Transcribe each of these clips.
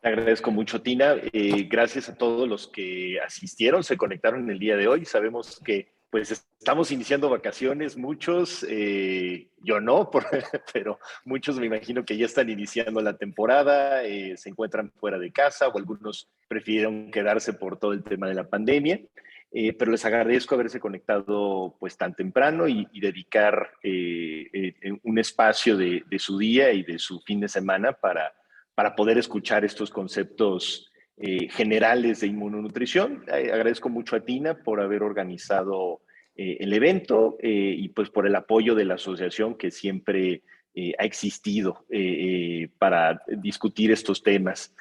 Te agradezco mucho, Tina. Gracias a todos los que asistieron, se conectaron el día de hoy. Sabemos que pues estamos iniciando vacaciones, muchos, yo no, pero muchos me imagino que ya están iniciando la temporada, se encuentran fuera de casa o algunos prefirieron quedarse por todo el tema de la pandemia. Pero les agradezco haberse conectado pues tan temprano y dedicar un espacio de su día y de su fin de semana para poder escuchar estos conceptos generales de inmunonutrición. Agradezco mucho a Tina por haber organizado el evento y pues por el apoyo de la asociación que siempre ha existido para discutir estos temas.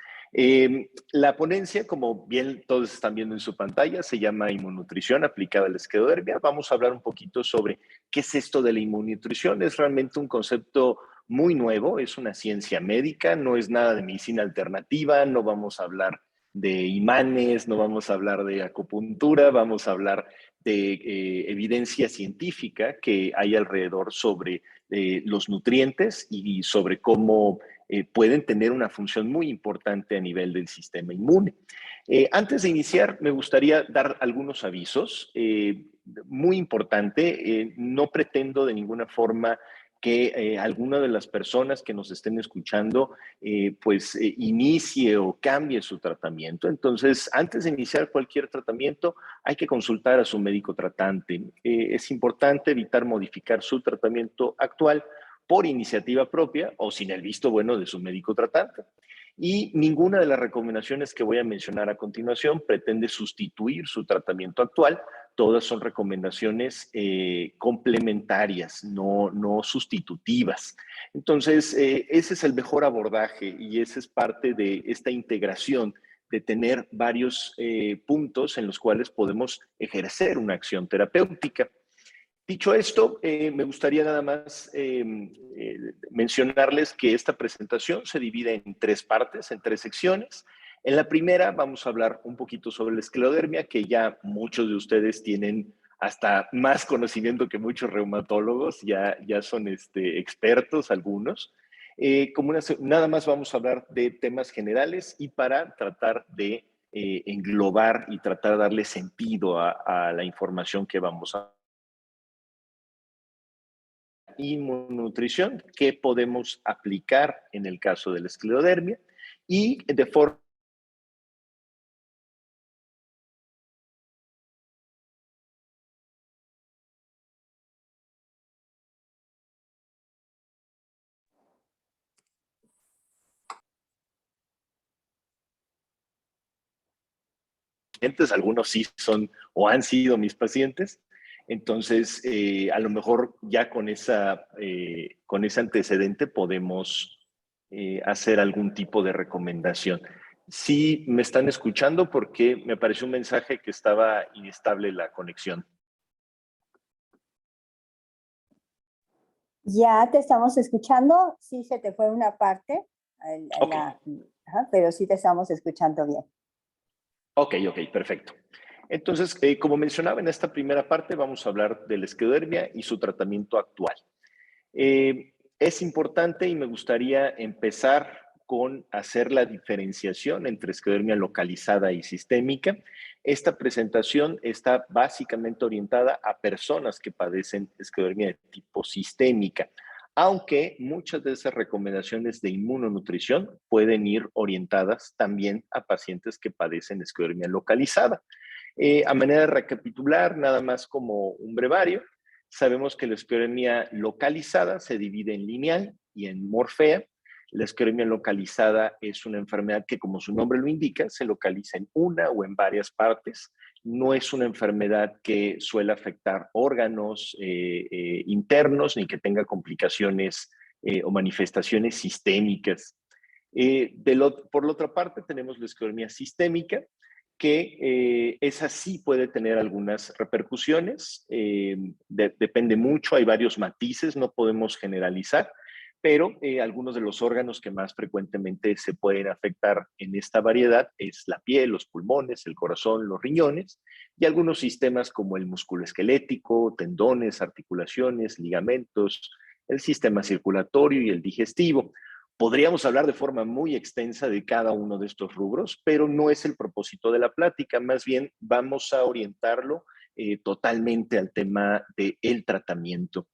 La ponencia, como bien todos están viendo en su pantalla, se llama Inmunonutrición aplicada a la esclerodermia. Vamos a hablar un poquito sobre qué es esto de la inmunonutrición. Es realmente un concepto muy nuevo, es una ciencia médica, no es nada de medicina alternativa, no vamos a hablar de imanes, no vamos a hablar de acupuntura, vamos a hablar de evidencia científica que hay alrededor sobre los nutrientes y sobre cómo pueden tener una función muy importante a nivel del sistema inmune. Antes de iniciar, me gustaría dar algunos avisos. Muy importante, no pretendo de ninguna forma que alguna de las personas que nos estén escuchando inicie o cambie su tratamiento. Entonces, antes de iniciar cualquier tratamiento, hay que consultar a su médico tratante. Es importante evitar modificar su tratamiento actual por iniciativa propia o sin el visto bueno de su médico tratante. Y ninguna de las recomendaciones que voy a mencionar a continuación pretende sustituir su tratamiento actual. Todas son recomendaciones complementarias, no sustitutivas. Entonces, ese es el mejor abordaje y ese es parte de esta integración de tener varios puntos en los cuales podemos ejercer una acción terapéutica. Dicho esto, me gustaría nada más mencionarles que esta presentación se divide en tres partes, en tres secciones. En la primera vamos a hablar un poquito sobre la esclerodermia, que ya muchos de ustedes tienen hasta más conocimiento que muchos reumatólogos, ya son expertos algunos. Nada más vamos a hablar de temas generales y para tratar de englobar y tratar de darle sentido a la información que vamos a inmunonutrición, qué podemos aplicar en el caso de la esclerodermia y de forma algunos sí son o han sido mis pacientes. Entonces, a lo mejor ya con ese antecedente podemos hacer algún tipo de recomendación. Sí me están escuchando porque me apareció un mensaje que estaba inestable la conexión. Ya te estamos escuchando, sí se te fue una parte, Okay. pero sí te estamos escuchando bien. Ok, perfecto. Entonces, como mencionaba en esta primera parte, vamos a hablar de la esclerodermia y su tratamiento actual. Es importante y me gustaría empezar con hacer la diferenciación entre esclerodermia localizada y sistémica. Esta presentación está básicamente orientada a personas que padecen esclerodermia de tipo sistémica, aunque muchas de esas recomendaciones de inmunonutrición pueden ir orientadas también a pacientes que padecen esclerodermia localizada. A manera de recapitular, nada más como un brevario, sabemos que la esclerodermia localizada se divide en lineal y en morfea. La esclerodermia localizada es una enfermedad que, como su nombre lo indica, se localiza en una o en varias partes. No es una enfermedad que suele afectar órganos internos ni que tenga complicaciones o manifestaciones sistémicas. Por la otra parte, tenemos la esclerodermia sistémica, que esa sí puede tener algunas repercusiones, depende mucho, hay varios matices, no podemos generalizar, pero algunos de los órganos que más frecuentemente se pueden afectar en esta variedad es la piel, los pulmones, el corazón, los riñones y algunos sistemas como el músculo esquelético, tendones, articulaciones, ligamentos, el sistema circulatorio y el digestivo. Podríamos hablar de forma muy extensa de cada uno de estos rubros, pero no es el propósito de la plática. Más bien vamos a orientarlo totalmente al tema del tratamiento.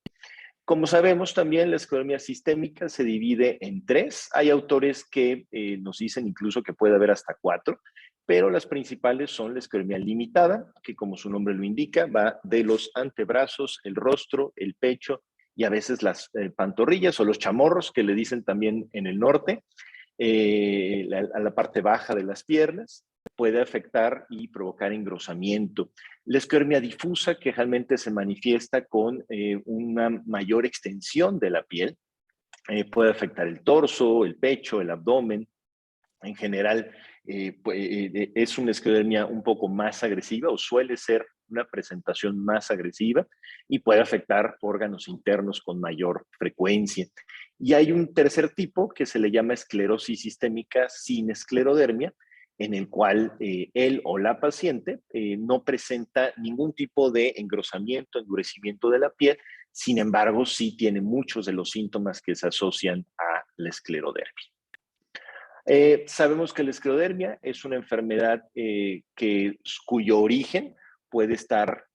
Como sabemos, también la esclerodermia sistémica se divide en tres. Hay autores que nos dicen incluso que puede haber hasta cuatro, pero las principales son la esclerodermia limitada, que como su nombre lo indica, va de los antebrazos, el rostro, el pecho y a veces las pantorrillas o los chamorros, que le dicen también en el norte, a la parte baja de las piernas. Puede afectar y provocar engrosamiento. La esclerodermia difusa, que realmente se manifiesta con una mayor extensión de la piel, puede afectar el torso, el pecho, el abdomen. En general, es una esclerodermia un poco más agresiva o suele ser una presentación más agresiva y puede afectar órganos internos con mayor frecuencia. Y hay un tercer tipo que se le llama esclerosis sistémica sin esclerodermia, en el cual él o la paciente no presenta ningún tipo de engrosamiento, endurecimiento de la piel, sin embargo, sí tiene muchos de los síntomas que se asocian a la esclerodermia. Sabemos que la esclerodermia es una enfermedad cuyo origen puede estar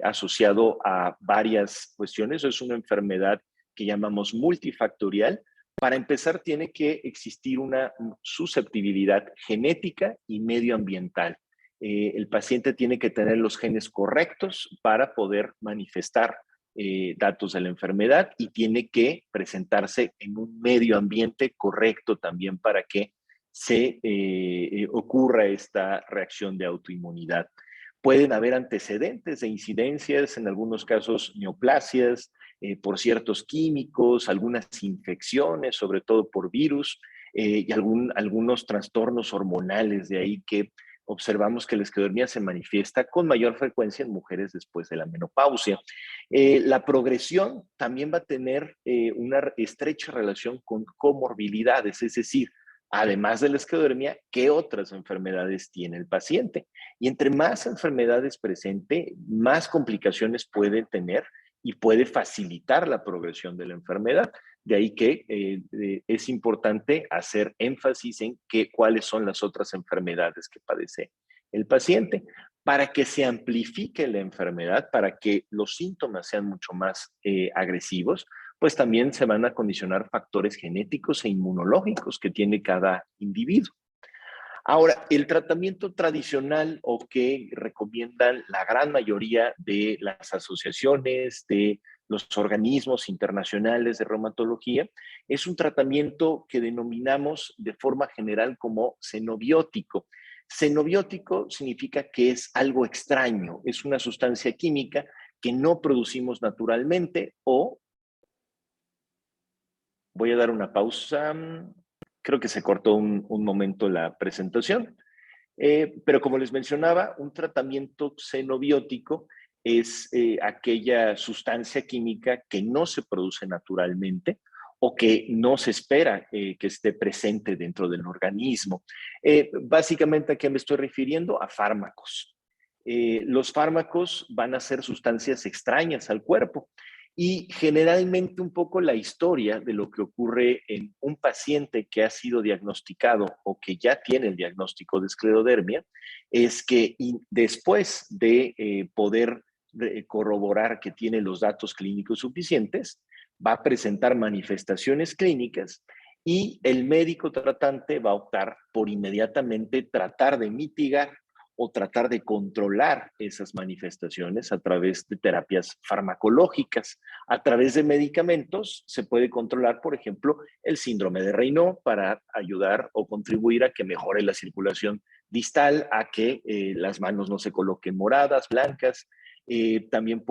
asociado a varias cuestiones. Es una enfermedad que llamamos multifactorial. Para empezar, tiene que existir una susceptibilidad genética y medioambiental. El paciente tiene que tener los genes correctos para poder manifestar datos de la enfermedad y tiene que presentarse en un medio ambiente correcto también para que se ocurra esta reacción de autoinmunidad. Pueden haber antecedentes de incidencias, en algunos casos neoplasias, por ciertos químicos, algunas infecciones, sobre todo por virus, y algunos trastornos hormonales, de ahí que observamos que la esclerodermia se manifiesta con mayor frecuencia en mujeres después de la menopausia. La progresión también va a tener una estrecha relación con comorbilidades, es decir, además de la esclerodermia, ¿qué otras enfermedades tiene el paciente? Y entre más enfermedades presente, más complicaciones puede tener y puede facilitar la progresión de la enfermedad. De ahí que es importante hacer énfasis en cuáles son las otras enfermedades que padece el paciente para que se amplifique la enfermedad, para que los síntomas sean mucho más agresivos, pues también se van a condicionar factores genéticos e inmunológicos que tiene cada individuo. Ahora, el tratamiento tradicional o que recomiendan la gran mayoría de las asociaciones, de los organismos internacionales de reumatología, es un tratamiento que denominamos de forma general como xenobiótico. Xenobiótico significa que es algo extraño, es una sustancia química que no producimos naturalmente o, voy a dar una pausa, creo que se cortó un momento la presentación. Pero como les mencionaba, un tratamiento xenobiótico es aquella sustancia química que no se produce naturalmente o que no se espera que esté presente dentro del organismo. Básicamente, ¿a qué me estoy refiriendo? A fármacos. Los fármacos van a ser sustancias extrañas al cuerpo y generalmente un poco la historia de lo que ocurre en un paciente que ha sido diagnosticado o que ya tiene el diagnóstico de esclerodermia es que después de poder corroborar que tiene los datos clínicos suficientes, va a presentar manifestaciones clínicas y el médico tratante va a optar por inmediatamente tratar de mitigar o tratar de controlar esas manifestaciones a través de terapias farmacológicas. A través de medicamentos se puede controlar, por ejemplo, el síndrome de Raynaud para ayudar o contribuir a que mejore la circulación distal, a que las manos no se coloquen moradas, blancas. También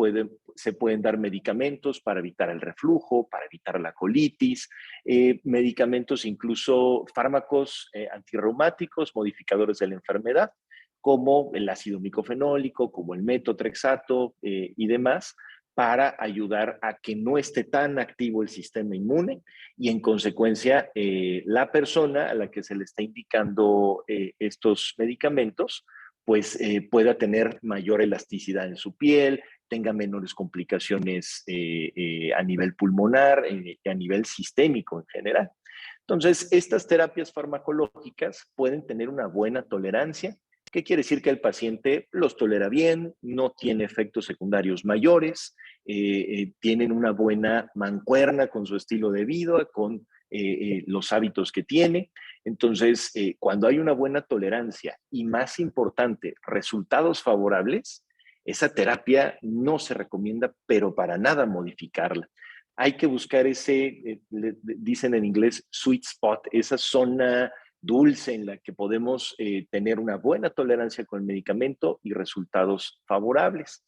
se pueden dar medicamentos para evitar el reflujo, para evitar la colitis, medicamentos, incluso fármacos antirreumáticos, modificadores de la enfermedad, como el ácido micofenólico, como el metotrexato y demás, para ayudar a que no esté tan activo el sistema inmune y en consecuencia la persona a la que se le está indicando estos medicamentos pues pueda tener mayor elasticidad en su piel, tenga menores complicaciones a nivel pulmonar y a nivel sistémico en general. Entonces, estas terapias farmacológicas pueden tener una buena tolerancia. ¿Qué quiere decir? Que el paciente los tolera bien, no tiene efectos secundarios mayores, tienen una buena mancuerna con su estilo de vida, con los hábitos que tiene. Entonces, cuando hay una buena tolerancia y, más importante, resultados favorables, esa terapia no se recomienda, pero para nada modificarla. Hay que buscar ese, dicen en inglés, sweet spot, esa zona dulce en la que podemos tener una buena tolerancia con el medicamento y resultados favorables.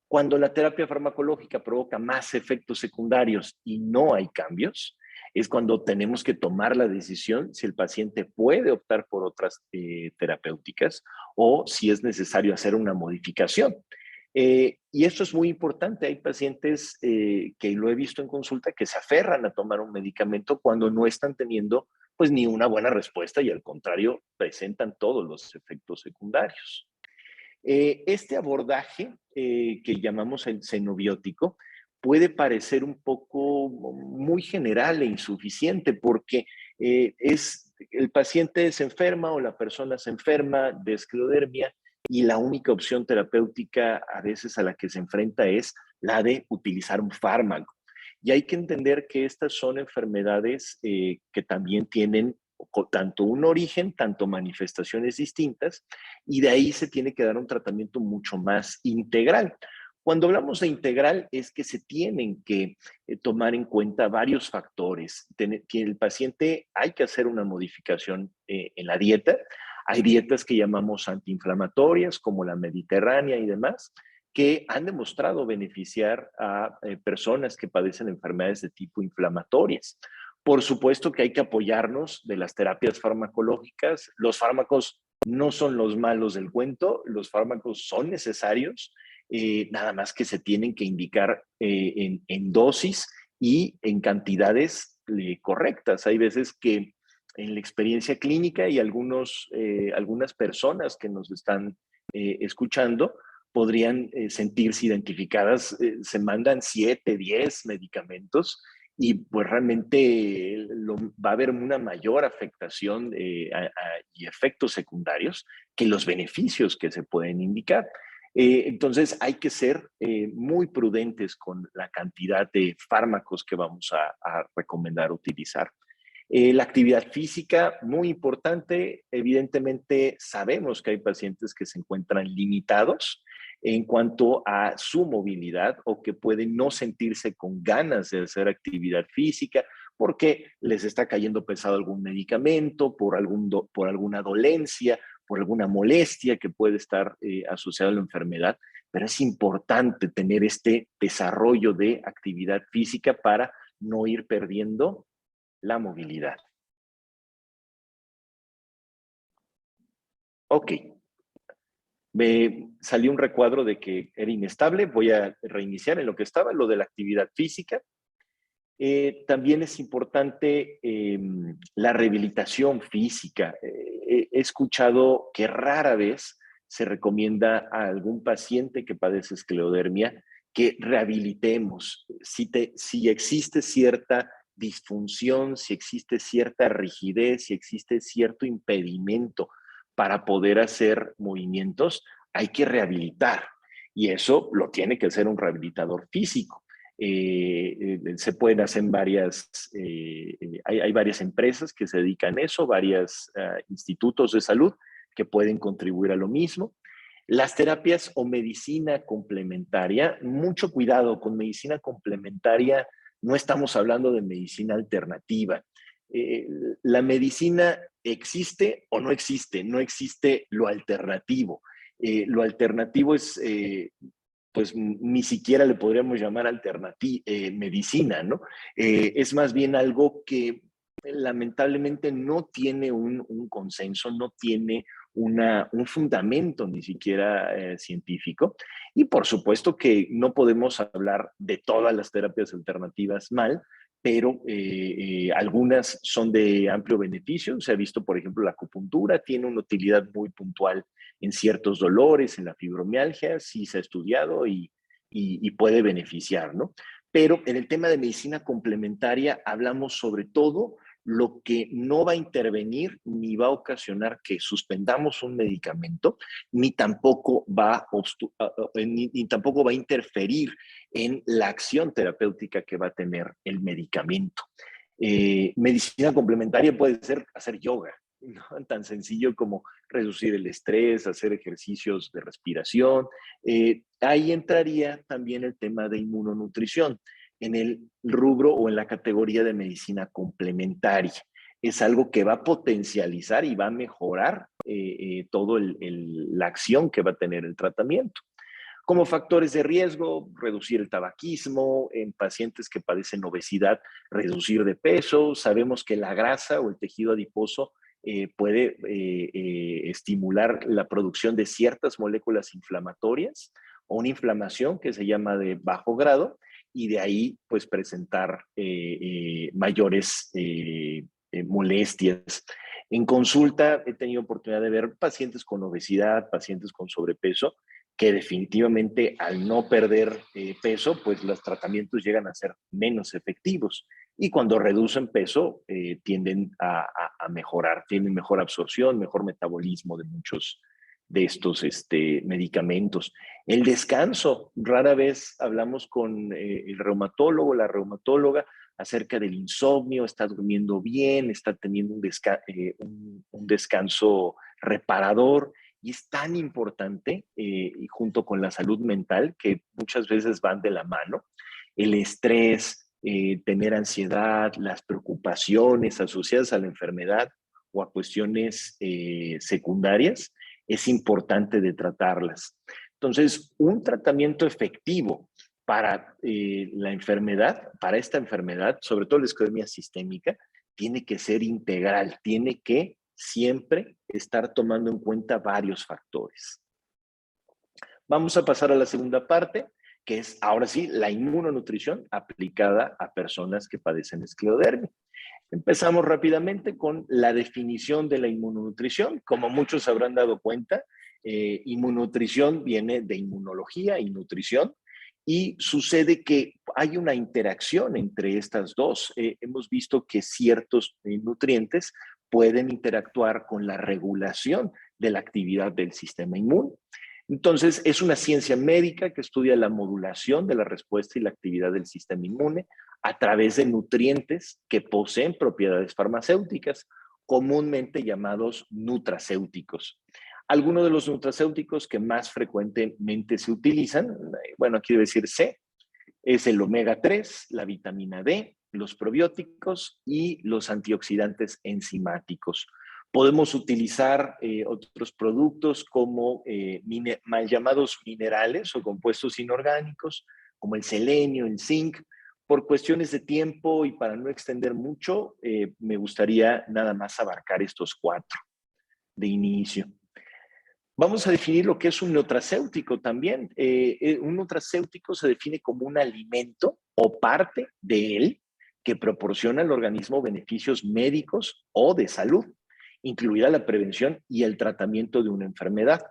Cuando la terapia farmacológica provoca más efectos secundarios y no hay cambios, es cuando tenemos que tomar la decisión si el paciente puede optar por otras terapéuticas o si es necesario hacer una modificación. Y esto es muy importante. Hay pacientes que lo he visto en consulta que se aferran a tomar un medicamento cuando no están teniendo pues ni una buena respuesta y al contrario presentan todos los efectos secundarios. Este abordaje que llamamos el xenobiótico puede parecer un poco muy general e insuficiente porque el paciente se enferma o la persona se enferma de esclerodermia y la única opción terapéutica a veces a la que se enfrenta es la de utilizar un fármaco. Y hay que entender que estas son enfermedades que también tienen tanto un origen, tanto manifestaciones distintas, y de ahí se tiene que dar un tratamiento mucho más integral. Cuando hablamos de integral es que se tienen que tomar en cuenta varios factores. Que el paciente hay que hacer una modificación en la dieta. Hay dietas que llamamos antiinflamatorias, como la mediterránea y demás, que han demostrado beneficiar a personas que padecen enfermedades de tipo inflamatorias. Por supuesto que hay que apoyarnos de las terapias farmacológicas. Los fármacos no son los malos del cuento, los fármacos son necesarios, nada más que se tienen que indicar en dosis y en cantidades correctas. Hay veces que en la experiencia clínica y algunas personas que nos están escuchando podrían sentirse identificadas, se mandan 7, 10 medicamentos y pues realmente va a haber una mayor afectación y efectos secundarios que los beneficios que se pueden indicar. Entonces hay que ser muy prudentes con la cantidad de fármacos que vamos a recomendar utilizar. La actividad física, muy importante. Evidentemente sabemos que hay pacientes que se encuentran limitados en cuanto a su movilidad o que pueden no sentirse con ganas de hacer actividad física porque les está cayendo pesado algún medicamento, por alguna dolencia, por alguna molestia que puede estar asociada a la enfermedad. Pero es importante tener este desarrollo de actividad física para no ir perdiendo la movilidad. Ok, me salió un recuadro de que era inestable, voy a reiniciar en lo que estaba, lo de la actividad física. También es importante la rehabilitación física. He escuchado que rara vez se recomienda a algún paciente que padece esclerodermia que rehabilitemos. Si existe cierta disfunción, si existe cierta rigidez, si existe cierto impedimento para poder hacer movimientos, hay que rehabilitar. Y eso lo tiene que hacer un rehabilitador físico. Se pueden hacer hay varias empresas que se dedican a eso, varios institutos de salud que pueden contribuir a lo mismo. Las terapias o medicina complementaria, mucho cuidado con medicina complementaria, no estamos hablando de medicina alternativa. La medicina existe o no existe, no existe lo alternativo. Lo alternativo es pues ni siquiera le podríamos llamar medicina, ¿no? Es más bien algo que lamentablemente no tiene un consenso, no tiene un fundamento ni siquiera científico. Y por supuesto que no podemos hablar de todas las terapias alternativas mal, pero algunas son de amplio beneficio. Se ha visto, por ejemplo, la acupuntura tiene una utilidad muy puntual en ciertos dolores, en la fibromialgia, sí se ha estudiado y puede beneficiar, ¿no? Pero en el tema de medicina complementaria hablamos sobre todo lo que no va a intervenir ni va a ocasionar que suspendamos un medicamento, ni tampoco ni tampoco va a interferir en la acción terapéutica que va a tener el medicamento. Medicina complementaria puede ser hacer yoga, ¿no? Tan sencillo como reducir el estrés, hacer ejercicios de respiración. Ahí entraría también el tema de inmunonutrición en el rubro o en la categoría de medicina complementaria. Es algo que va a potencializar y va a mejorar todo la acción que va a tener el tratamiento. Como factores de riesgo, reducir el tabaquismo, en pacientes que padecen obesidad, reducir de peso. Sabemos que la grasa o el tejido adiposo puede estimular la producción de ciertas moléculas inflamatorias o una inflamación que se llama de bajo grado y de ahí pues presentar mayores molestias. En consulta he tenido oportunidad de ver pacientes con obesidad, pacientes con sobrepeso, que definitivamente al no perder peso, pues los tratamientos llegan a ser menos efectivos. Y cuando reducen peso, tienden a mejorar, tienen mejor absorción, mejor metabolismo de muchos de estos medicamentos. El descanso, rara vez hablamos con el reumatólogo, la reumatóloga, acerca del insomnio, está durmiendo bien, está teniendo un descanso reparador, y es tan importante, y junto con la salud mental, que muchas veces van de la mano, el estrés, tener ansiedad, las preocupaciones asociadas a la enfermedad o a cuestiones secundarias, es importante de tratarlas. Entonces, un tratamiento efectivo para la enfermedad, para esta enfermedad, sobre todo la esclerodermia sistémica, tiene que ser integral, tiene que siempre estar tomando en cuenta varios factores. Vamos a pasar a la segunda parte, que es ahora sí la inmunonutrición aplicada a personas que padecen esclerodermia. Empezamos rápidamente con la definición de la inmunonutrición. Como muchos habrán dado cuenta, inmunonutrición viene de inmunología y nutrición, y sucede que hay una interacción entre estas dos. Hemos visto que ciertos nutrientes pueden interactuar con la regulación de la actividad del sistema inmune. Entonces, es una ciencia médica que estudia la modulación de la respuesta y la actividad del sistema inmune a través de nutrientes que poseen propiedades farmacéuticas, comúnmente llamados nutracéuticos. Algunos de los nutracéuticos que más frecuentemente se utilizan, bueno, aquí debe decir C, es el omega 3, la vitamina D, los probióticos y los antioxidantes enzimáticos. Podemos utilizar otros productos como mal llamados minerales o compuestos inorgánicos, como el selenio, el zinc. Por cuestiones de tiempo y para no extender mucho, me gustaría nada más abarcar estos 4 de inicio. Vamos a definir lo que es un nutracéutico también. Un nutracéutico se define como un alimento o parte de él que proporciona al organismo beneficios médicos o de salud, incluida la prevención y el tratamiento de una enfermedad.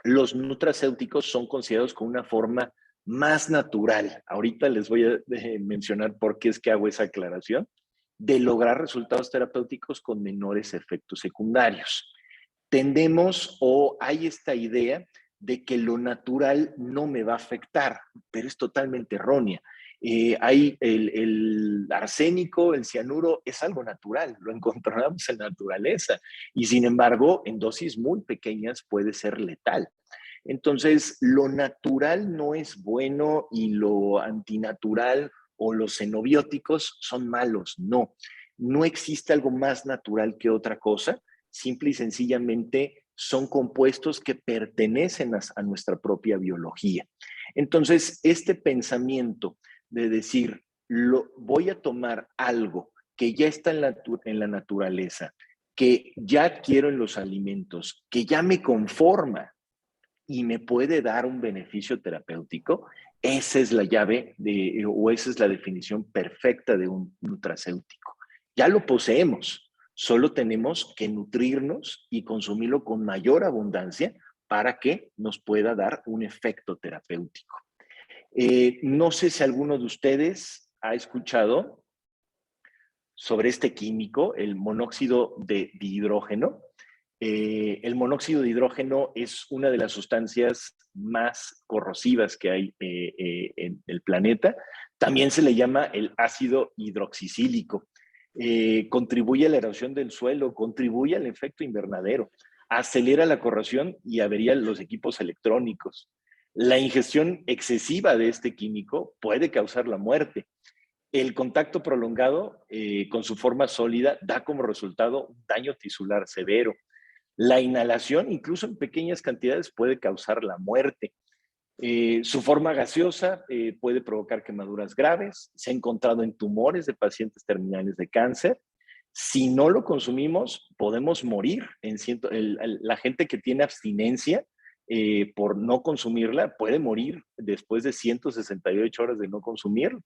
Los nutracéuticos son considerados como una forma más natural. Ahorita les voy a mencionar por qué es que hago esa aclaración, de lograr resultados terapéuticos con menores efectos secundarios. Tendemos o hay esta idea de que lo natural no me va a afectar, pero es totalmente errónea. Hay el arsénico, el cianuro, es algo natural, lo encontramos en la naturaleza y sin embargo en dosis muy pequeñas puede ser letal. Entonces, lo natural no es bueno y lo antinatural o los xenobióticos son malos, no. No existe algo más natural que otra cosa, simple y sencillamente son compuestos que pertenecen a nuestra propia biología. Entonces, este pensamiento de decir, voy a tomar algo que ya está en la naturaleza, que ya adquiero en los alimentos, que ya me conforma y me puede dar un beneficio terapéutico, esa es la llave o esa es la definición perfecta de un nutracéutico. Ya lo poseemos, solo tenemos que nutrirnos y consumirlo con mayor abundancia para que nos pueda dar un efecto terapéutico. No sé si alguno de ustedes ha escuchado sobre este químico, el monóxido de dihidrógeno. El monóxido de hidrógeno es una de las sustancias más corrosivas que hay en el planeta. También se le llama el ácido hidroxisílico. Contribuye a la erosión del suelo, contribuye al efecto invernadero, acelera la corrosión y avería los equipos electrónicos. La ingestión excesiva de este químico puede causar la muerte. El contacto prolongado con su forma sólida da como resultado un daño tisular severo. La inhalación, incluso en pequeñas cantidades, puede causar la muerte. Su forma gaseosa puede provocar quemaduras graves. Se ha encontrado en tumores de pacientes terminales de cáncer. Si no lo consumimos, podemos morir. La gente que tiene abstinencia por no consumirla puede morir después de 168 horas de no consumirlo.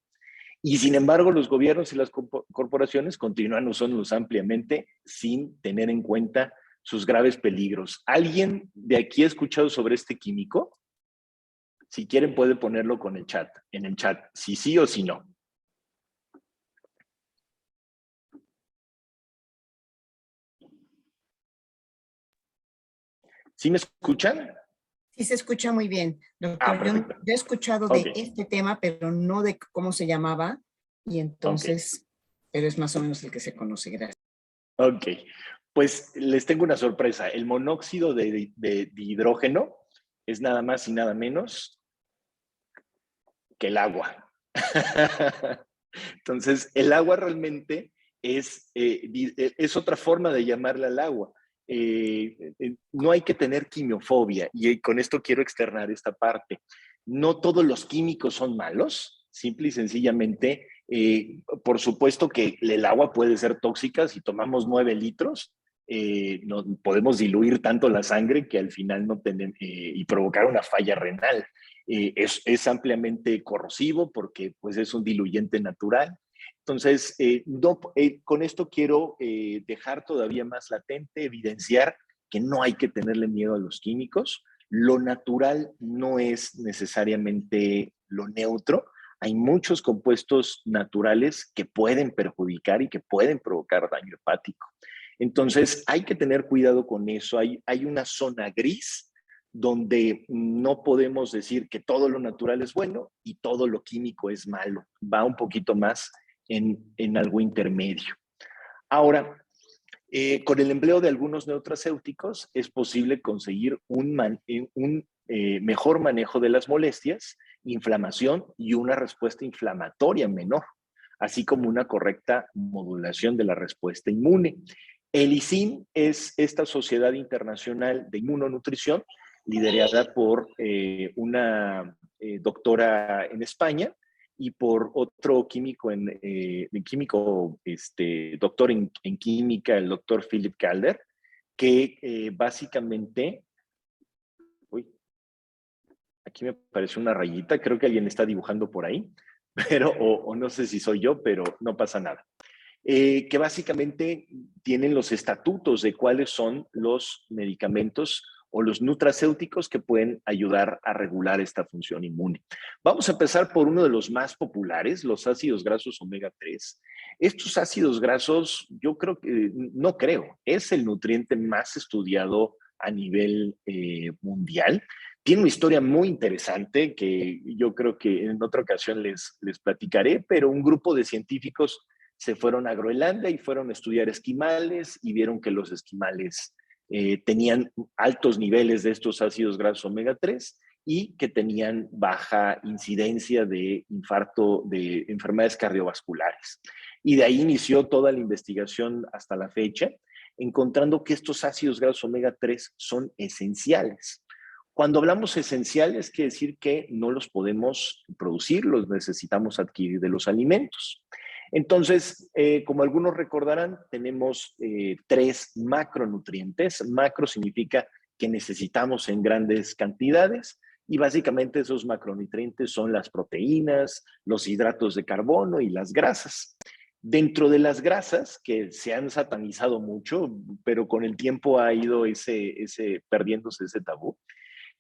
Y sin embargo, los gobiernos y las corporaciones continúan usándolos ampliamente sin tener en cuenta sus graves peligros. ¿Alguien de aquí ha escuchado sobre este químico? Si quieren, puede ponerlo en el chat, si sí o si no. ¿Sí me escuchan? Sí, se escucha muy bien, doctor. Yo he escuchado de este tema, pero no de cómo se llamaba, y entonces, pero es más o menos el que se conoce. Gracias. Ok, pues les tengo una sorpresa. El monóxido de hidrógeno es nada más y nada menos que el agua. Entonces, el agua realmente es otra forma de llamarle al agua. No hay que tener quimiofobia, y con esto quiero externar esta parte. No todos los químicos son malos, simple y sencillamente, por supuesto que el agua puede ser tóxica. Si tomamos 9 litros, no, podemos diluir tanto la sangre que al final no tenemos, y provocar una falla renal. Es ampliamente corrosivo porque pues, es un diluyente natural. Entonces, con esto quiero dejar todavía más latente, evidenciar que no hay que tenerle miedo a los químicos. Lo natural no es necesariamente lo neutro. Hay muchos compuestos naturales que pueden perjudicar y que pueden provocar daño hepático. Entonces, hay que tener cuidado con eso. Hay una zona gris donde no podemos decir que todo lo natural es bueno y todo lo químico es malo. Va un poquito más en algo intermedio. Ahora, con el empleo de algunos nutracéuticos es posible conseguir un mejor manejo de las molestias, inflamación y una respuesta inflamatoria menor, así como una correcta modulación de la respuesta inmune. El ISIN es esta Sociedad Internacional de Inmunonutrición, liderada por una doctora en España y por otro químico, doctor en química, el doctor Philip Calder, que básicamente, uy, aquí me apareció una rayita, creo que alguien está dibujando por ahí, pero, o no sé si soy yo, pero no pasa nada. Que básicamente tienen los estatutos de cuáles son los medicamentos o los nutracéuticos que pueden ayudar a regular esta función inmune. Vamos a empezar por uno de los más populares, los ácidos grasos omega 3. Estos ácidos grasos, yo creo que, no creo, es el nutriente más estudiado a nivel mundial. Tiene una historia muy interesante que yo creo que en otra ocasión les platicaré, pero un grupo de científicos se fueron a Groenlandia y fueron a estudiar esquimales y vieron que los esquimales tenían altos niveles de estos ácidos grasos omega 3 y que tenían baja incidencia de infarto, de enfermedades cardiovasculares. Y de ahí inició toda la investigación hasta la fecha, encontrando que estos ácidos grasos omega 3 son esenciales. Cuando hablamos esenciales, quiere decir que no los podemos producir, los necesitamos adquirir de los alimentos. Entonces, como algunos recordarán, tenemos 3 macronutrientes. Macro significa que necesitamos en grandes cantidades y básicamente esos macronutrientes son las proteínas, los hidratos de carbono y las grasas. Dentro de las grasas, que se han satanizado mucho, pero con el tiempo ha ido perdiéndose ese tabú,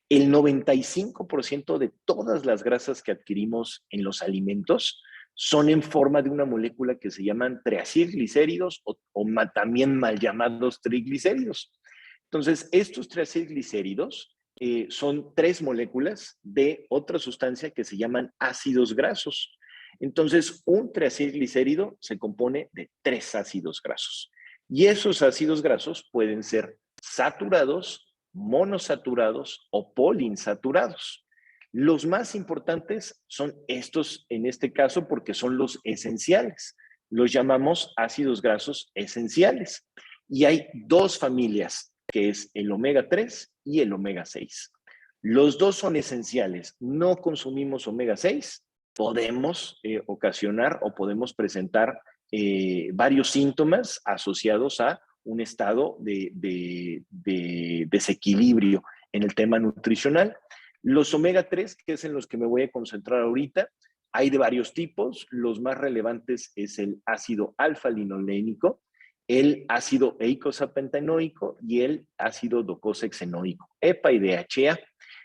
el 95% de todas las grasas que adquirimos en los alimentos son en forma de una molécula que se llaman triacilglicéridos o también mal llamados triglicéridos. Entonces, estos triacilglicéridos son 3 moléculas de otra sustancia que se llaman ácidos grasos. Entonces, un triacilglicérido se compone de 3 ácidos grasos. Y esos ácidos grasos pueden ser saturados, monosaturados o poliinsaturados. Los más importantes son estos en este caso porque son los esenciales. Los llamamos ácidos grasos esenciales. Y hay 2 familias, que es el omega 3 y el omega 6. Los 2 son esenciales. No consumimos omega 6, podemos ocasionar o podemos presentar varios síntomas asociados a un estado de desequilibrio en el tema nutricional. Los omega 3, que es en los que me voy a concentrar ahorita, hay de varios tipos. Los más relevantes es el ácido alfa-linolénico, el ácido eicosapentaenoico y el ácido docosahexaenoico, EPA y DHA.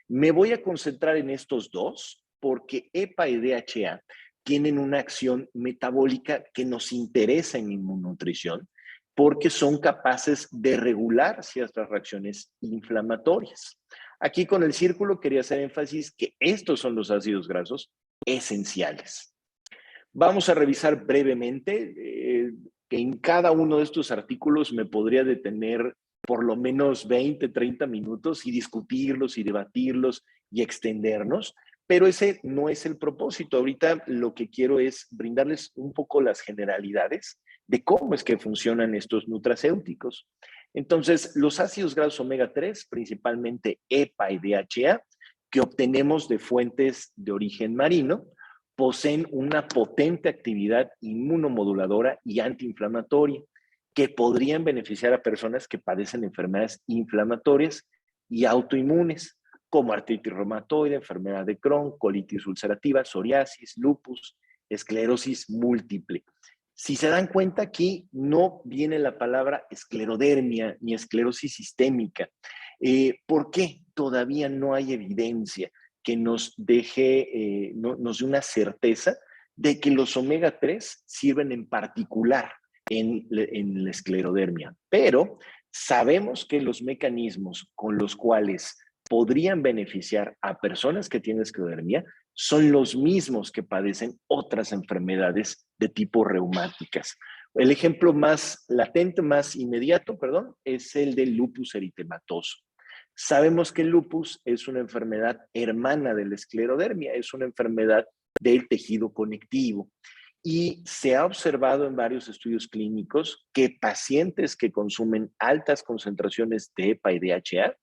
Me voy a concentrar en estos 2 porque EPA y DHA tienen una acción metabólica que nos interesa en inmunonutrición porque son capaces de regular ciertas reacciones inflamatorias. Aquí con el círculo quería hacer énfasis que estos son los ácidos grasos esenciales. Vamos a revisar brevemente que en cada uno de estos artículos me podría detener por lo menos 20, 30 minutos y discutirlos y debatirlos y extendernos, pero ese no es el propósito. Ahorita lo que quiero es brindarles un poco las generalidades de cómo es que funcionan estos nutracéuticos. Entonces, los ácidos grasos omega 3, principalmente EPA y DHA, que obtenemos de fuentes de origen marino, poseen una potente actividad inmunomoduladora y antiinflamatoria que podrían beneficiar a personas que padecen enfermedades inflamatorias y autoinmunes, como artritis reumatoide, enfermedad de Crohn, colitis ulcerativa, psoriasis, lupus, esclerosis múltiple. Si se dan cuenta, aquí no viene la palabra esclerodermia ni esclerosis sistémica. ¿Por qué? Todavía no hay evidencia que nos deje, nos dé una certeza de que los omega 3 sirven en particular en la esclerodermia. Pero sabemos que los mecanismos con los cuales podrían beneficiar a personas que tienen esclerodermia son los mismos que padecen otras enfermedades de tipo reumáticas. El ejemplo más latente, más inmediato, es el del lupus eritematoso. Sabemos que el lupus es una enfermedad hermana de la esclerodermia, es una enfermedad del tejido conectivo. Y se ha observado en varios estudios clínicos que pacientes que consumen altas concentraciones de EPA y DHA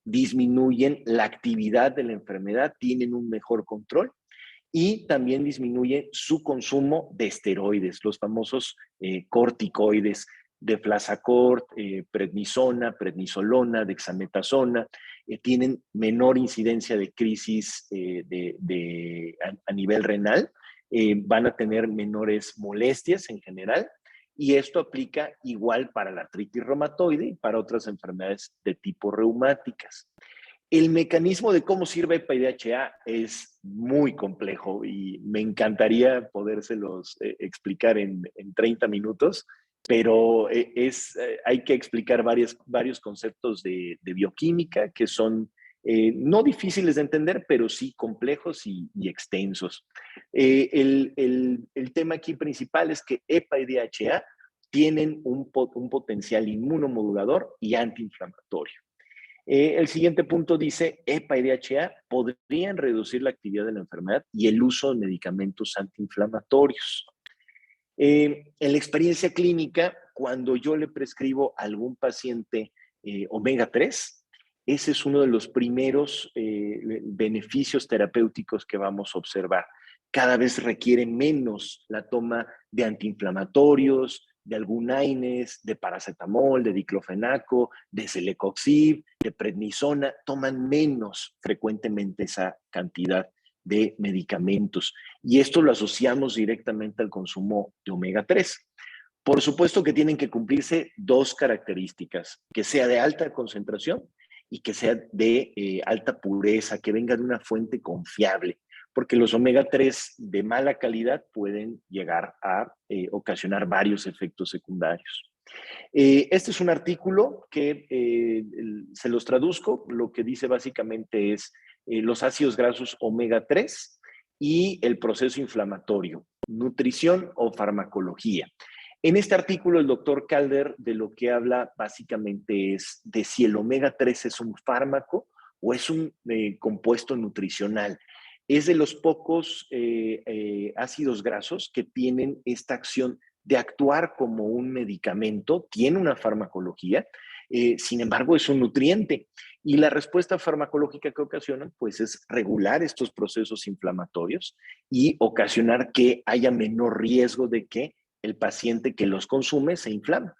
disminuyen la actividad de la enfermedad, tienen un mejor control y también disminuye su consumo de esteroides, los famosos corticoides, deflazacort, prednisona, prednisolona, dexametasona, tienen menor incidencia de crisis a nivel renal, van a tener menores molestias en general, y esto aplica igual para la artritis reumatoide y para otras enfermedades de tipo reumáticas. El mecanismo de cómo sirve EPA y DHA es muy complejo y me encantaría podérselos explicar en 30 minutos, pero hay que explicar varios conceptos de bioquímica que son no difíciles de entender, pero sí complejos y extensos. El tema aquí principal es que EPA y DHA tienen un potencial inmunomodulador y antiinflamatorio. El siguiente punto dice, EPA y DHA podrían reducir la actividad de la enfermedad y el uso de medicamentos antiinflamatorios. En la experiencia clínica, cuando yo le prescribo a algún paciente omega 3, ese es uno de los primeros beneficios terapéuticos que vamos a observar. Cada vez requiere menos la toma de antiinflamatorios, de algún AINES, de paracetamol, de diclofenaco, de celecoxib, de prednisona, toman menos frecuentemente esa cantidad de medicamentos. Y esto lo asociamos directamente al consumo de omega 3. Por supuesto que tienen que cumplirse 2 características, que sea de alta concentración y que sea de alta pureza, que venga de una fuente confiable, porque los omega 3 de mala calidad pueden llegar a ocasionar varios efectos secundarios. Este es un artículo que se los traduzco. Lo que dice básicamente es los ácidos grasos omega 3 y el proceso inflamatorio, nutrición o farmacología. En este artículo, el doctor Calder de lo que habla básicamente es de si el omega 3 es un fármaco o es un compuesto nutricional. Es de los pocos ácidos grasos que tienen esta acción de actuar como un medicamento, tiene una farmacología, sin embargo es un nutriente. Y la respuesta farmacológica que ocasionan, pues es regular estos procesos inflamatorios y ocasionar que haya menor riesgo de que el paciente que los consume se inflame.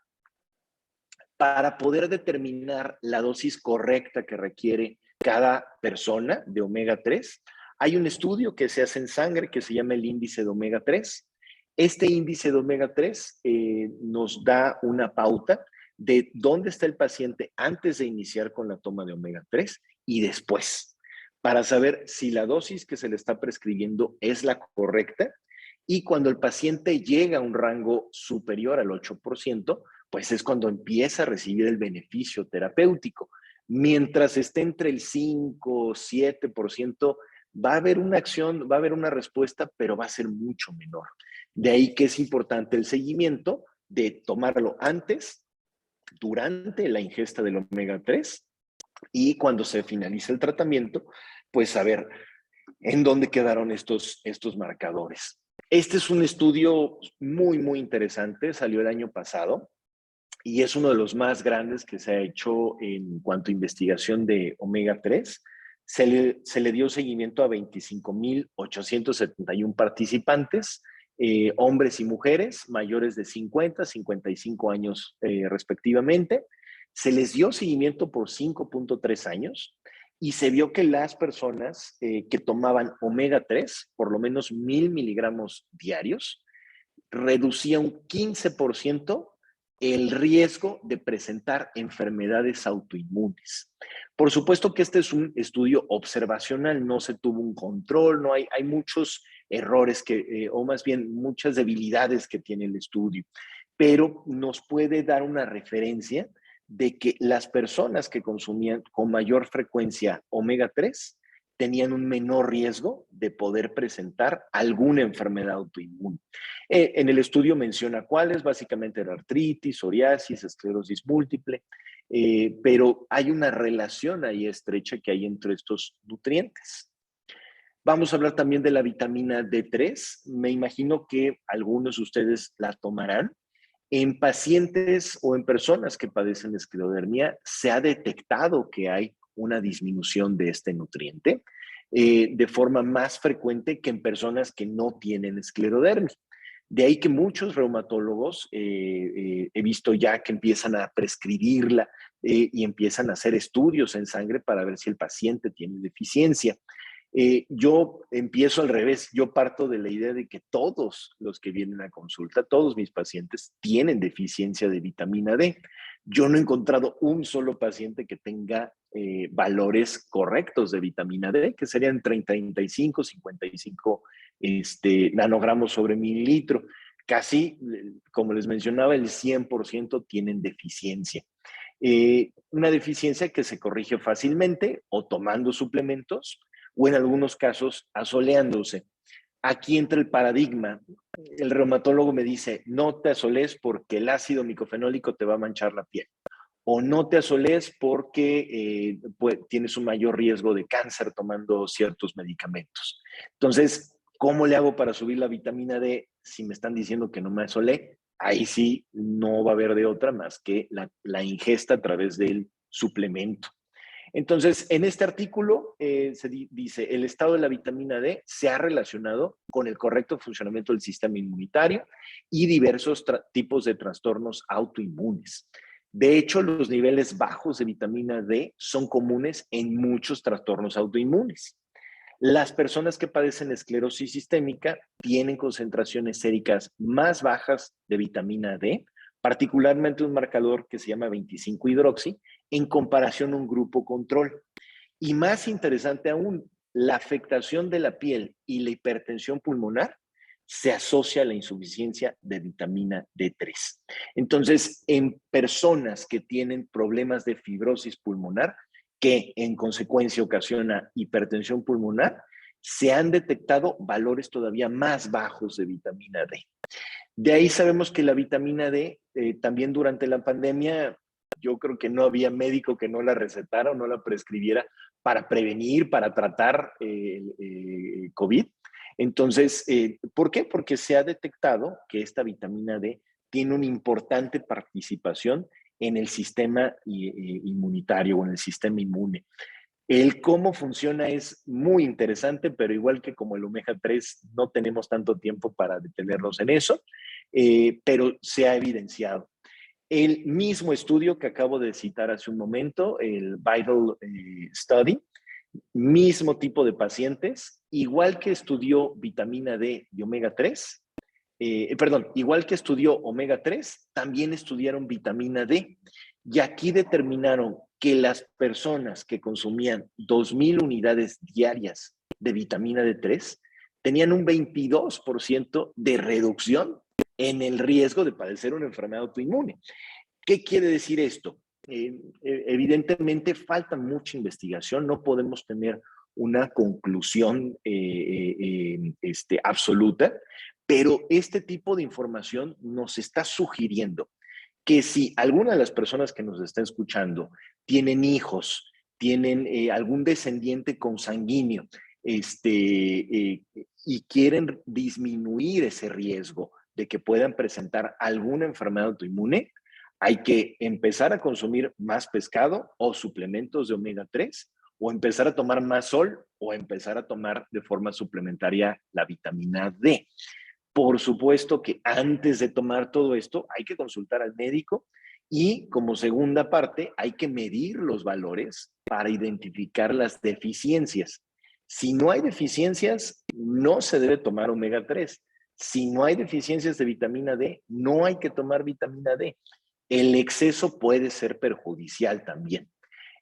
Para poder determinar la dosis correcta que requiere cada persona de omega 3, hay un estudio que se hace en sangre que se llama el índice de omega 3. Este índice de omega 3 nos da una pauta de dónde está el paciente antes de iniciar con la toma de omega 3 y después, para saber si la dosis que se le está prescribiendo es la correcta. Y cuando el paciente llega a un rango superior al 8%, pues es cuando empieza a recibir el beneficio terapéutico. Mientras esté entre el 5 o 7%, va a haber una acción, va a haber una respuesta, pero va a ser mucho menor. De ahí que es importante el seguimiento de tomarlo antes, durante la ingesta del omega 3 y cuando se finalice el tratamiento, pues saber en dónde quedaron estos marcadores. Este es un estudio muy, muy interesante, salió el año pasado y es uno de los más grandes que se ha hecho en cuanto a investigación de omega 3. Se le dio seguimiento a 25,871 participantes, hombres y mujeres mayores de 50, 55 años respectivamente. Se les dio seguimiento por 5.3 años y se vio que las personas que tomaban omega 3, por lo menos 1,000 miligramos diarios, reducía un 15% el riesgo de presentar enfermedades autoinmunes. Por supuesto que este es un estudio observacional, no se tuvo un control, no hay muchos errores o más bien muchas debilidades que tiene el estudio, pero nos puede dar una referencia de que las personas que consumían con mayor frecuencia omega 3 tenían un menor riesgo de poder presentar alguna enfermedad autoinmune. En el estudio menciona cuáles, básicamente la artritis, psoriasis, esclerosis múltiple, pero hay una relación ahí estrecha que hay entre estos nutrientes. Vamos a hablar también de la vitamina D3. Me imagino que algunos de ustedes la tomarán. En pacientes o en personas que padecen esclerodermia, se ha detectado que hay una disminución de este nutriente de forma más frecuente que en personas que no tienen esclerodermia. De ahí que muchos reumatólogos he visto ya que empiezan a prescribirla y empiezan a hacer estudios en sangre para ver si el paciente tiene deficiencia. Yo empiezo al revés, yo parto de la idea de que todos los que vienen a consulta, todos mis pacientes tienen deficiencia de vitamina D. Yo no he encontrado un solo paciente que tenga valores correctos de vitamina D, que serían entre 35, 55 nanogramos sobre mililitro. Casi, como les mencionaba, el 100% tienen deficiencia. Una deficiencia que se corrige fácilmente o tomando suplementos, o en algunos casos asoleándose. Aquí entra el paradigma. El reumatólogo me dice, no te asoles porque el ácido micofenólico te va a manchar la piel. O no te asoles porque tienes un mayor riesgo de cáncer tomando ciertos medicamentos. Entonces, ¿cómo le hago para subir la vitamina D si me están diciendo que no me asolé? Ahí sí no va a haber de otra más que la ingesta a través del suplemento. Entonces, en este artículo se dice, el estado de la vitamina D se ha relacionado con el correcto funcionamiento del sistema inmunitario y diversos tipos de trastornos autoinmunes. De hecho, los niveles bajos de vitamina D son comunes en muchos trastornos autoinmunes. Las personas que padecen esclerosis sistémica tienen concentraciones séricas más bajas de vitamina D, particularmente un marcador que se llama 25-hidroxi, en comparación a un grupo control. Y más interesante aún, la afectación de la piel y la hipertensión pulmonar se asocia a la insuficiencia de vitamina D3. Entonces, en personas que tienen problemas de fibrosis pulmonar, que en consecuencia ocasiona hipertensión pulmonar, se han detectado valores todavía más bajos de vitamina D. De ahí sabemos que la vitamina D, también durante la pandemia, yo creo que no había médico que no la recetara o no la prescribiera para prevenir, para tratar COVID. Entonces, ¿por qué? Porque se ha detectado que esta vitamina D tiene una importante participación en el sistema inmunitario o en el sistema inmune. El cómo funciona es muy interesante, pero igual que como el omega 3, no tenemos tanto tiempo para detenernos en eso, pero se ha evidenciado. El mismo estudio que acabo de citar hace un momento, el Vital Study, mismo tipo de pacientes, igual que estudió vitamina D y omega 3, igual que estudió omega 3, también estudiaron vitamina D. Y aquí determinaron que las personas que consumían 2,000 unidades diarias de vitamina D3 tenían un 22% de reducción en el riesgo de padecer una enfermedad autoinmune. ¿Qué quiere decir esto? Evidentemente falta mucha investigación, no podemos tener una conclusión absoluta, pero este tipo de información nos está sugiriendo que si alguna de las personas que nos están escuchando tienen hijos, tienen algún descendiente consanguíneo y quieren disminuir ese riesgo de que puedan presentar alguna enfermedad autoinmune, hay que empezar a consumir más pescado o suplementos de omega 3 o empezar a tomar más sol o empezar a tomar de forma suplementaria la vitamina D. Por supuesto que antes de tomar todo esto hay que consultar al médico y como segunda parte hay que medir los valores para identificar las deficiencias. Si no hay deficiencias, no se debe tomar omega 3. Si no hay deficiencias de vitamina D, no hay que tomar vitamina D. El exceso puede ser perjudicial también.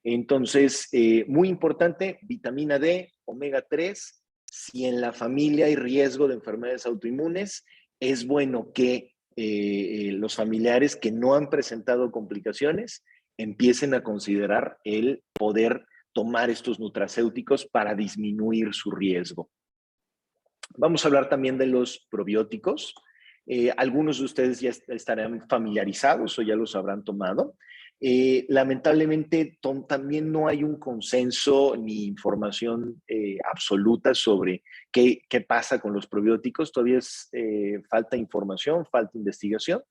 Entonces, muy importante, vitamina D, omega 3. Si en la familia hay riesgo de enfermedades autoinmunes, es bueno que los familiares que no han presentado complicaciones empiecen a considerar el poder tomar estos nutracéuticos para disminuir su riesgo. Vamos a hablar también de los probióticos. Algunos de ustedes ya estarán familiarizados o ya los habrán tomado. Lamentablemente también no hay un consenso ni información absoluta sobre qué pasa con los probióticos. Todavía falta información, falta investigación,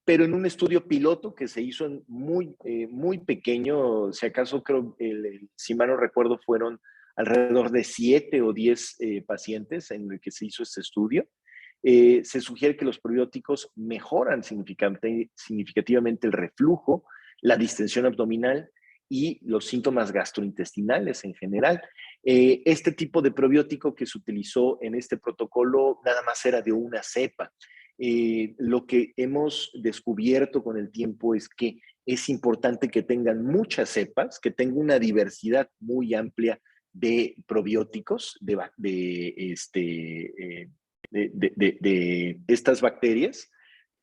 pero en un estudio piloto que se hizo en muy pequeño, si acaso creo, si mal no recuerdo, fueron alrededor de 7 o 10 pacientes en el que se hizo este estudio. Se sugiere que los probióticos mejoran significativamente el reflujo, la distensión abdominal y los síntomas gastrointestinales en general. Este tipo de probiótico que se utilizó en este protocolo nada más era de una cepa. Lo que hemos descubierto con el tiempo es que es importante que tengan muchas cepas, que tenga una diversidad muy amplia de probióticos, de estas bacterias.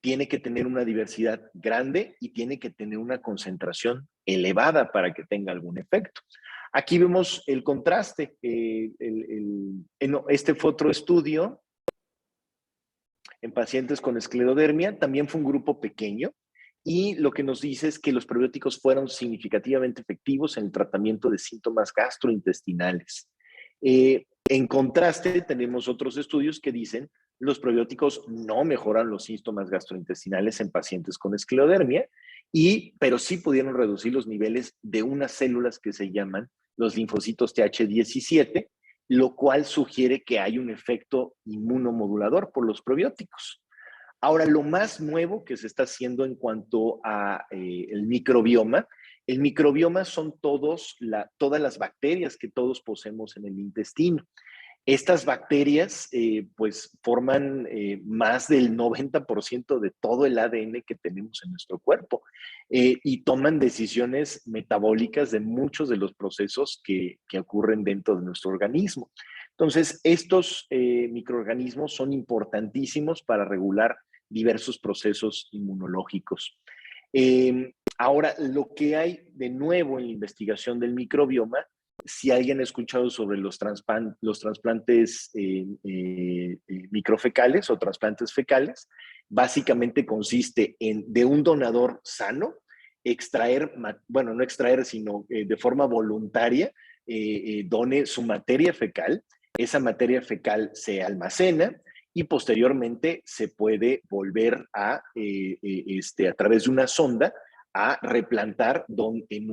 Tiene que tener una diversidad grande y tiene que tener una concentración elevada para que tenga algún efecto. Aquí vemos el contraste. Este fue otro estudio en pacientes con esclerodermia, también fue un grupo pequeño, y lo que nos dice es que los probióticos fueron significativamente efectivos en el tratamiento de síntomas gastrointestinales. En contraste, tenemos otros estudios que dicen los probióticos no mejoran los síntomas gastrointestinales en pacientes con esclerodermia, pero sí pudieron reducir los niveles de unas células que se llaman los linfocitos Th17, lo cual sugiere que hay un efecto inmunomodulador por los probióticos. Ahora, lo más nuevo que se está haciendo en cuanto a el microbioma son todas las bacterias que todos poseemos en el intestino. Estas bacterias pues forman más del 90% de todo el ADN que tenemos en nuestro cuerpo y toman decisiones metabólicas de muchos de los procesos que ocurren dentro de nuestro organismo. Entonces, estos microorganismos son importantísimos para regular diversos procesos inmunológicos. Ahora, lo que hay de nuevo en la investigación del microbioma, si alguien ha escuchado sobre los trasplantes microfecales o trasplantes fecales, básicamente consiste en de un donador sano extraer, bueno, no extraer, sino de forma voluntaria, done su materia fecal. Esa materia fecal se almacena y posteriormente se puede volver a través de una sonda, a replantar en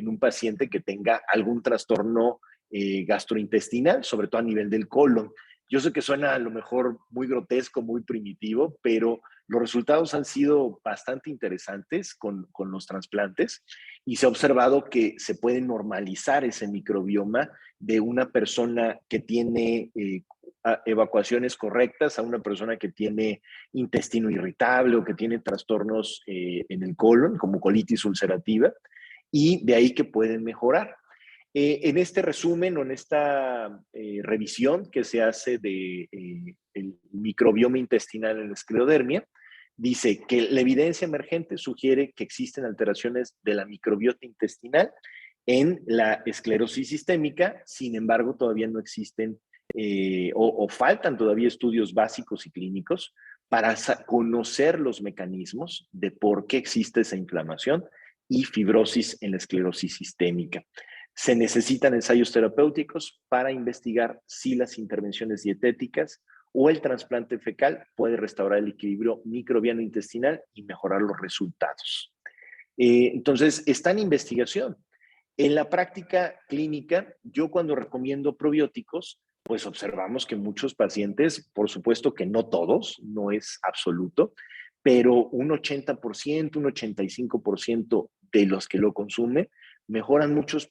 un paciente que tenga algún trastorno gastrointestinal, sobre todo a nivel del colon. Yo sé que suena a lo mejor muy grotesco, muy primitivo, pero los resultados han sido bastante interesantes con los trasplantes y se ha observado que se puede normalizar ese microbioma de una persona que tiene evacuaciones correctas a una persona que tiene intestino irritable o que tiene trastornos en el colon, como colitis ulcerativa, y de ahí que pueden mejorar. En este resumen o en esta revisión que se hace de el microbioma intestinal en la esclerodermia, dice que la evidencia emergente sugiere que existen alteraciones de la microbiota intestinal en la esclerosis sistémica. Sin embargo, todavía no existen o faltan todavía estudios básicos y clínicos para conocer los mecanismos de por qué existe esa inflamación y fibrosis en la esclerosis sistémica. Se necesitan ensayos terapéuticos para investigar si las intervenciones dietéticas o el trasplante fecal puede restaurar el equilibrio microbiano intestinal y mejorar los resultados. Entonces, está en investigación. En la práctica clínica, yo cuando recomiendo probióticos, pues observamos que muchos pacientes, por supuesto que no todos, no es absoluto, pero un 80%, un 85% de los que lo consumen mejoran muchos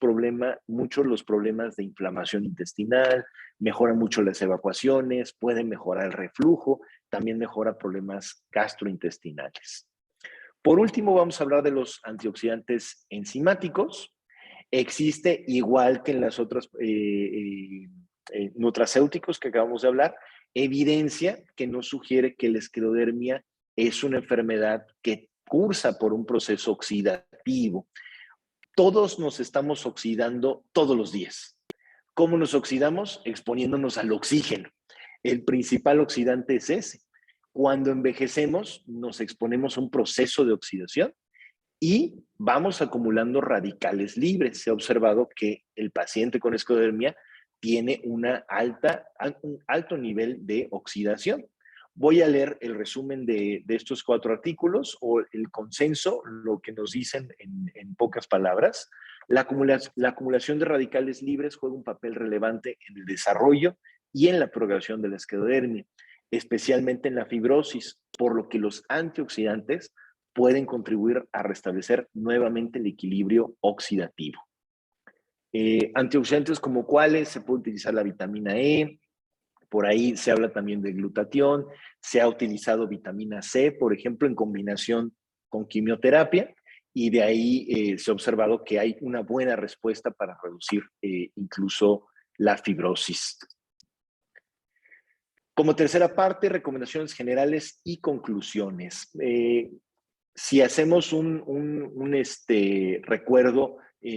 los problemas de inflamación intestinal, mejoran mucho las evacuaciones, pueden mejorar el reflujo, también mejora problemas gastrointestinales. Por último, vamos a hablar de los antioxidantes enzimáticos. Existe, igual que en las otras nutracéuticos que acabamos de hablar, evidencia que nos sugiere que la esclerodermia es una enfermedad que cursa por un proceso oxidativo. Todos nos estamos oxidando todos los días. ¿Cómo nos oxidamos? Exponiéndonos al oxígeno. El principal oxidante es ese. Cuando envejecemos, nos exponemos a un proceso de oxidación y vamos acumulando radicales libres. Se ha observado que el paciente con esclerodermia tiene un alto nivel de oxidación. Voy a leer el resumen de estos 4 artículos o el consenso, lo que nos dicen en pocas palabras. La acumulación de radicales libres juega un papel relevante en el desarrollo y en la progresión de la esclerodermia, especialmente en la fibrosis, por lo que los antioxidantes pueden contribuir a restablecer nuevamente el equilibrio oxidativo. Antioxidantes como cuáles, se puede utilizar la vitamina E, por ahí se habla también de glutatión, se ha utilizado vitamina C, por ejemplo, en combinación con quimioterapia, y de ahí se ha observado que hay una buena respuesta para reducir incluso la fibrosis. Como tercera parte, recomendaciones generales y conclusiones. Si hacemos un recuerdo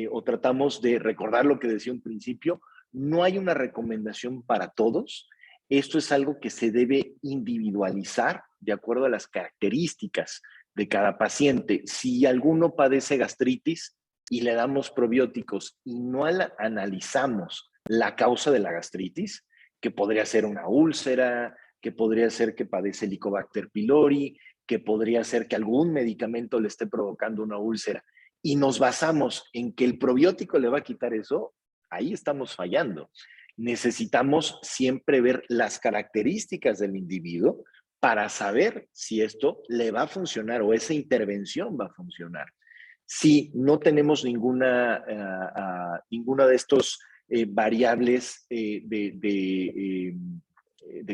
o tratamos de recordar lo que decía un principio, no hay una recomendación para todos. Esto es algo que se debe individualizar de acuerdo a las características de cada paciente. Si alguno padece gastritis y le damos probióticos y no analizamos la causa de la gastritis, que podría ser una úlcera, que podría ser que padece Helicobacter pylori, que podría ser que algún medicamento le esté provocando una úlcera, y nos basamos en que el probiótico le va a quitar eso, ahí estamos fallando. Necesitamos siempre ver las características del individuo para saber si esto le va a funcionar o esa intervención va a funcionar. Si no tenemos ninguna de estos variables de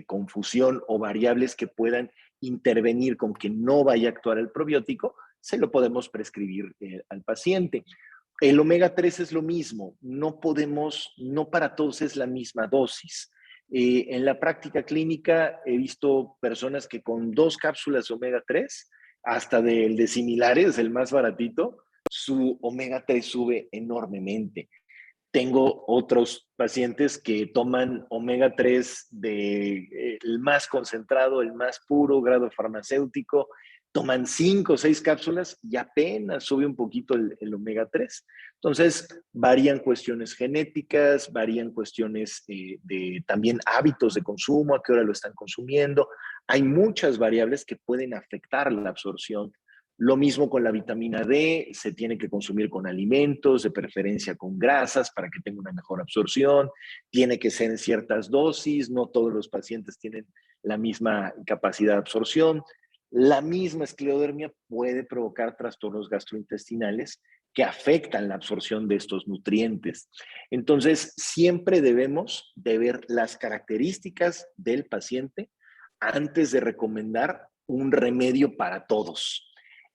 confusión o variables que puedan intervenir con que no vaya a actuar el probiótico, se lo podemos prescribir al paciente. El omega 3 es lo mismo, no para todos es la misma dosis. En la práctica clínica he visto personas que con 2 cápsulas de omega 3, hasta el de similares, el más baratito, su omega 3 sube enormemente. Tengo otros pacientes que toman omega 3 el más concentrado, el más puro, grado farmacéutico, toman 5 o 6 cápsulas y apenas sube un poquito el omega 3. Entonces, varían cuestiones genéticas, varían cuestiones de también hábitos de consumo, a qué hora lo están consumiendo. Hay muchas variables que pueden afectar la absorción. Lo mismo con la vitamina D, se tiene que consumir con alimentos, de preferencia con grasas para que tenga una mejor absorción, tiene que ser en ciertas dosis, no todos los pacientes tienen la misma capacidad de absorción. La misma esclerodermia puede provocar trastornos gastrointestinales que afectan la absorción de estos nutrientes. Entonces, siempre debemos de ver las características del paciente antes de recomendar un remedio para todos.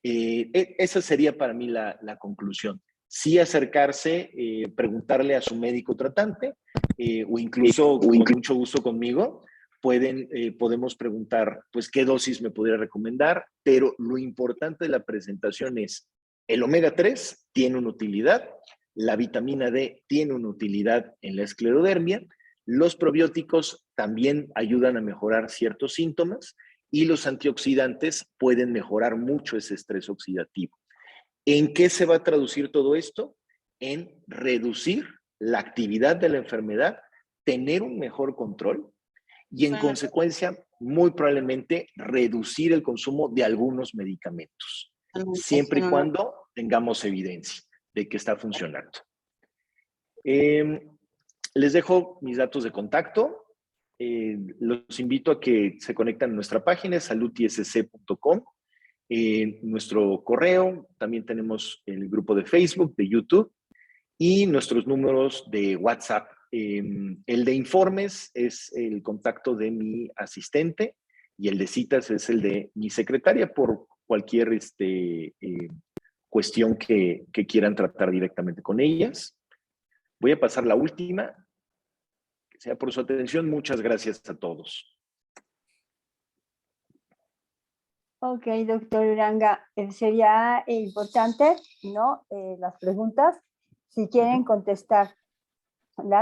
Esa sería para mí la conclusión. Sí acercarse, preguntarle a su médico tratante o incluso con mucho gusto conmigo, podemos preguntar pues qué dosis me podría recomendar, pero lo importante de la presentación es el omega 3 tiene una utilidad, la vitamina D tiene una utilidad en la esclerodermia, los probióticos también ayudan a mejorar ciertos síntomas y los antioxidantes pueden mejorar mucho ese estrés oxidativo. ¿En qué se va a traducir todo esto? En reducir la actividad de la enfermedad, tener un mejor control y en consecuencia, muy probablemente, reducir el consumo de algunos medicamentos, siempre y cuando tengamos evidencia de que está funcionando. Les dejo mis datos de contacto. Los invito a que se conecten a nuestra página, saludsc.com. Nuestro correo, también tenemos el grupo de Facebook, de YouTube y nuestros números de WhatsApp. El de informes es el contacto de mi asistente y el de citas es el de mi secretaria por cualquier cuestión que quieran tratar directamente con ellas. Voy a pasar la última. Que sea por su atención. Muchas gracias a todos. Ok, doctor Uranga, sería importante, ¿no? Las preguntas, si quieren contestar las